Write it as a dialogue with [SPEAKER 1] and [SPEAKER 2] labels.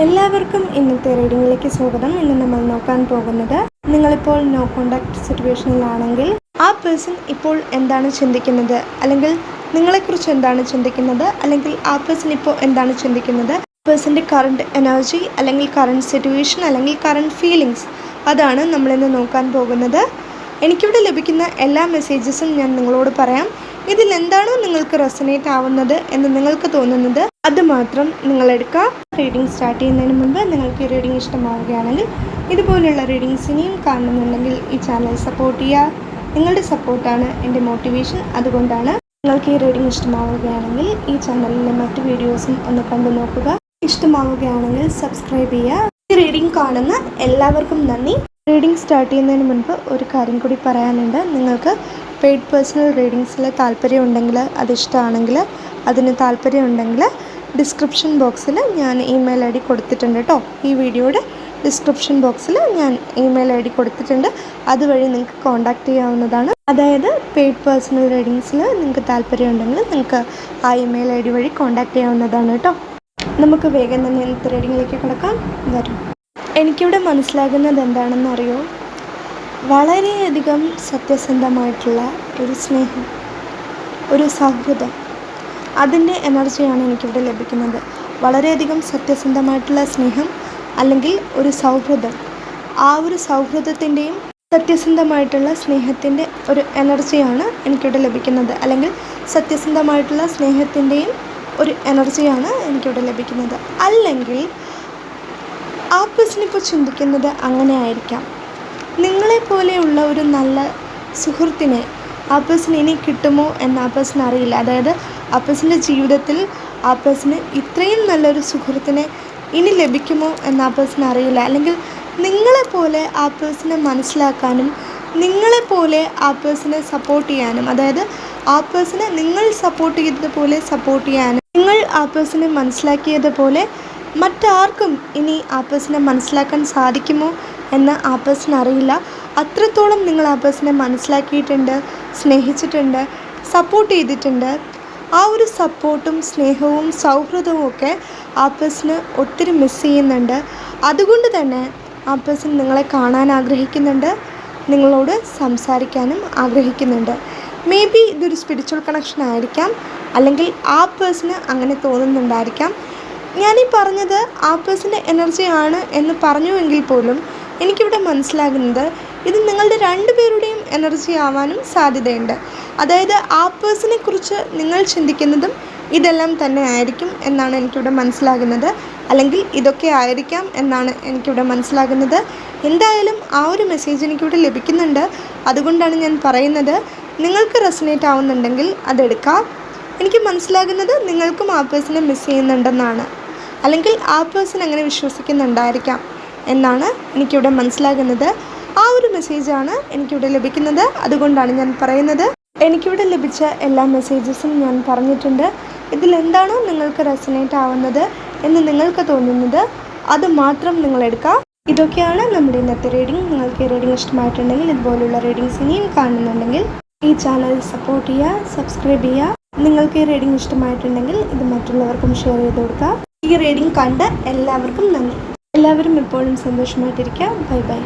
[SPEAKER 1] എല്ലാവർക്കും ഇന്നത്തെ റീഡിങ്ങിലേക്ക് സ്വാഗതം. ഇന്ന് നമ്മൾ നോക്കാൻ പോകുന്നത്, നിങ്ങളിപ്പോൾ നോ കോണ്ടാക്ട് സിറ്റുവേഷനിലാണെങ്കിൽ ആ പേഴ്സൺ ഇപ്പോൾ എന്താണ് ചിന്തിക്കുന്നത്, അല്ലെങ്കിൽ നിങ്ങളെക്കുറിച്ച് എന്താണ് ചിന്തിക്കുന്നത്, അല്ലെങ്കിൽ ആ പേഴ്സൺ ഇപ്പോൾ എന്താണ് ചിന്തിക്കുന്നത്, പേഴ്സൻ്റെ കറണ്ട് എനർജി, അല്ലെങ്കിൽ കറണ്ട് സിറ്റുവേഷൻ, അല്ലെങ്കിൽ കറണ്ട് ഫീലിങ്സ്, അതാണ് നമ്മളിന്ന് നോക്കാൻ പോകുന്നത്. എനിക്കിവിടെ ലഭിക്കുന്ന എല്ലാ മെസ്സേജസും ഞാൻ നിങ്ങളോട് പറയാം. ഇതിൽ എന്താണോ നിങ്ങൾക്ക് റെസനേറ്റ് ആവുന്നത് എന്ന് നിങ്ങൾക്ക് തോന്നുന്നത് അത് മാത്രം നിങ്ങളെടുക്കുക. റീഡിംഗ് സ്റ്റാർട്ട് ചെയ്യുന്നതിന് മുൻപ് നിങ്ങൾക്ക് ഈ റീഡിംഗ് ഇഷ്ടമാവുകയാണെങ്കിൽ, ഇതുപോലുള്ള റീഡിങ്സ് ഇനിയും കാണുന്നുണ്ടെങ്കിൽ ഈ ചാനൽ സപ്പോർട്ട് ചെയ്യുക. നിങ്ങളുടെ സപ്പോർട്ടാണ് എൻ്റെ മോട്ടിവേഷൻ. അതുകൊണ്ടാണ് നിങ്ങൾക്ക് ഈ റീഡിംഗ് ഇഷ്ടമാവുകയാണെങ്കിൽ ഈ ചാനലിലെ മറ്റ് വീഡിയോസും ഒന്ന് കണ്ടു നോക്കുക. ഇഷ്ടമാവുകയാണെങ്കിൽ സബ്സ്ക്രൈബ് ചെയ്യുക. ഈ റീഡിംഗ് കാണുന്ന എല്ലാവർക്കും നന്ദി. റീഡിംഗ് സ്റ്റാർട്ട് ചെയ്യുന്നതിന് മുൻപ് ഒരു കാര്യം കൂടി പറയാനുണ്ട്. നിങ്ങൾക്ക് പെയ്ഡ് പേഴ്സണൽ റീഡിങ്സിൽ താല്പര്യമുണ്ടെങ്കിൽ, അതിഷ്ടമാണെങ്കിൽ, അതിന് താല്പര്യമുണ്ടെങ്കിൽ ഡിസ്ക്രിപ്ഷൻ ബോക്സിൽ ഞാൻ ഇമെയിൽ ഐ ഡി കൊടുത്തിട്ടുണ്ട് കേട്ടോ. ഈ വീഡിയോയുടെ ഡിസ്ക്രിപ്ഷൻ ബോക്സിൽ ഞാൻ ഇമെയിൽ ഐ ഡി കൊടുത്തിട്ടുണ്ട്. അതുവഴി നിങ്ങൾക്ക് കോൺടാക്റ്റ് ചെയ്യാവുന്നതാണ്. അതായത് പെയ്ഡ് പേഴ്സണൽ റീഡിങ്സിൽ നിങ്ങൾക്ക് താല്പര്യമുണ്ടെങ്കിൽ നിങ്ങൾക്ക് ആ ഇമെയിൽ ഐ ഡി വഴി കോൺടാക്റ്റ് ചെയ്യാവുന്നതാണ് കേട്ടോ. നമുക്ക് വേഗം തന്നെ ഇന്നത്തെ റീഡിങ്ങിലേക്ക് കിടക്കാം. വരും. എനിക്കിവിടെ മനസ്സിലാകുന്നത് എന്താണെന്ന് അറിയോ? വളരെയധികം സത്യസന്ധമായിട്ടുള്ള ഒരു സ്നേഹം, ഒരു സൗഹൃദം, അതിൻ്റെ എനർജിയാണ് എനിക്കിവിടെ ലഭിക്കുന്നത്. വളരെയധികം സത്യസന്ധമായിട്ടുള്ള സ്നേഹം അല്ലെങ്കിൽ ഒരു സൗഹൃദം, ആ ഒരു സൗഹൃദത്തിൻ്റെയും സത്യസന്ധമായിട്ടുള്ള സ്നേഹത്തിൻ്റെ ഒരു എനർജിയാണ് എനിക്കിവിടെ ലഭിക്കുന്നത്. അല്ലെങ്കിൽ സത്യസന്ധമായിട്ടുള്ള സ്നേഹത്തിൻ്റെയും ഒരു എനർജിയാണ് എനിക്കിവിടെ ലഭിക്കുന്നത്. അല്ലെങ്കിൽ ആ പേഴ്സൺ ഇപ്പോൾ ചിന്തിക്കുന്നത് അങ്ങനെ ആയിരിക്കാം. നിങ്ങളെപ്പോലെയുള്ള ഒരു നല്ല സുഹൃത്തിനെ ആ പേഴ്സൺ ഇനി കിട്ടുമോ എന്ന് ആ പേഴ്സൺ അറിയില്ല. അതായത് ആ പേഴ്സൻ്റെ ജീവിതത്തിൽ ആ പേഴ്സണ് ഇത്രയും നല്ലൊരു സുഹൃത്തിനെ ഇനി ലഭിക്കുമോ എന്ന് ആ പേഴ്സൺ അറിയില്ല. അല്ലെങ്കിൽ നിങ്ങളെപ്പോലെ ആ പേഴ്സണെ മനസ്സിലാക്കാനും നിങ്ങളെപ്പോലെ ആ പേഴ്സണെ സപ്പോർട്ട് ചെയ്യാനും, അതായത് ആ പേഴ്സണെ നിങ്ങൾ സപ്പോർട്ട് ചെയ്തതുപോലെ സപ്പോർട്ട് ചെയ്യാനും, നിങ്ങൾ ആ പേഴ്സണെ മനസ്സിലാക്കിയതുപോലെ മറ്റാർക്കും ഇനി ആ പേഴ്സണെ മനസ്സിലാക്കാൻ സാധിക്കുമോ എന്ന് ആ പേഴ്സൺ അറിയില്ല. അത്രത്തോളം നിങ്ങൾ ആ പേഴ്സണെ മനസ്സിലാക്കിയിട്ടുണ്ട്, സ്നേഹിച്ചിട്ടുണ്ട്, സപ്പോർട്ട് ചെയ്തിട്ടുണ്ട്. ആ ഒരു സപ്പോർട്ടും സ്നേഹവും സൗഹൃദവും ഒക്കെ ആ പേഴ്സണ് ഒത്തിരി മിസ് ചെയ്യുന്നുണ്ട്. അതുകൊണ്ട് തന്നെ ആ പേഴ്സൺ നിങ്ങളെ കാണാൻ ആഗ്രഹിക്കുന്നുണ്ട്, നിങ്ങളോട് സംസാരിക്കാനും ആഗ്രഹിക്കുന്നുണ്ട്. മേ ബി ഇതൊരു സ്പിരിച്വൽ കണക്ഷൻ ആയിരിക്കാം, അല്ലെങ്കിൽ ആ പേഴ്സണ് അങ്ങനെ തോന്നുന്നുണ്ടായിരിക്കാം. ഞാനീ പറഞ്ഞത് ആ പേഴ്സൻ്റെ എനർജിയാണ് എന്ന് പറഞ്ഞുവെങ്കിൽ പോലും എനിക്കിവിടെ മനസ്സിലാകുന്നത് ഇത് നിങ്ങളുടെ രണ്ടുപേരുടെയും എനർജി ആവാനും സാധ്യതയുണ്ട്. അതായത് ആ പേഴ്സണെ കുറിച്ച് നിങ്ങൾ ചിന്തിക്കുന്നതും ഇതെല്ലാം തന്നെ ആയിരിക്കും എന്നാണ് എനിക്കിവിടെ മനസ്സിലാകുന്നത്. അല്ലെങ്കിൽ ഇതൊക്കെ ആയിരിക്കാം എന്നാണ് എനിക്കിവിടെ മനസ്സിലാകുന്നത്. എന്തായാലും ആ ഒരു മെസ്സേജ് എനിക്കിവിടെ ലഭിക്കുന്നുണ്ട്. അതുകൊണ്ടാണ് ഞാൻ പറയുന്നത്, നിങ്ങൾക്ക് റെസനേറ്റ് ആവുന്നുണ്ടെങ്കിൽ അതെടുക്കാം. എനിക്ക് മനസ്സിലാകുന്നത് നിങ്ങൾക്കും ആ പേഴ്സണെ മിസ് ചെയ്യുന്നുണ്ടെന്നാണ്, അല്ലെങ്കിൽ ആ പേഴ്സൺ അങ്ങനെ വിശ്വസിക്കുന്നുണ്ടായിരിക്കാം എന്നാണ് എനിക്കിവിടെ മനസ്സിലാകുന്നത്. ആ ഒരു മെസ്സേജാണ് എനിക്കിവിടെ ലഭിക്കുന്നത്. അതുകൊണ്ടാണ് ഞാൻ പറയുന്നത്. എനിക്കിവിടെ ലഭിച്ച എല്ലാ മെസ്സേജസും ഞാൻ പറഞ്ഞിട്ടുണ്ട്. ഇതിലെന്താണോ നിങ്ങൾക്ക് റെസനേറ്റ് ആവുന്നത് എന്ന് നിങ്ങൾക്ക് തോന്നുന്നത് അത് മാത്രം നിങ്ങളെടുക്കുക. ഇതൊക്കെയാണ് നമ്മുടെ ഇന്നത്തെ റീഡിംഗ്. നിങ്ങൾക്ക് ഈ റീഡിംഗ് ഇഷ്ടമായിട്ടുണ്ടെങ്കിൽ, ഇതുപോലുള്ള റീഡിങ്സ് ഇനിയും കാണുന്നുണ്ടെങ്കിൽ ഈ ചാനൽ സപ്പോർട്ട് ചെയ്യുക, സബ്സ്ക്രൈബ് ചെയ്യുക. നിങ്ങൾക്ക് ഈ റീഡിംഗ് ഇഷ്ടമായിട്ടുണ്ടെങ്കിൽ ഇത് മറ്റുള്ളവർക്കും ഷെയർ ചെയ്ത് കൊടുക്കുക. ഈ റീഡിംഗ് കണ്ട എല്ലാവർക്കും നന്ദി. എല്ലാവരും എപ്പോഴും സന്തോഷമായിട്ടിരിക്കുക. Bye bye.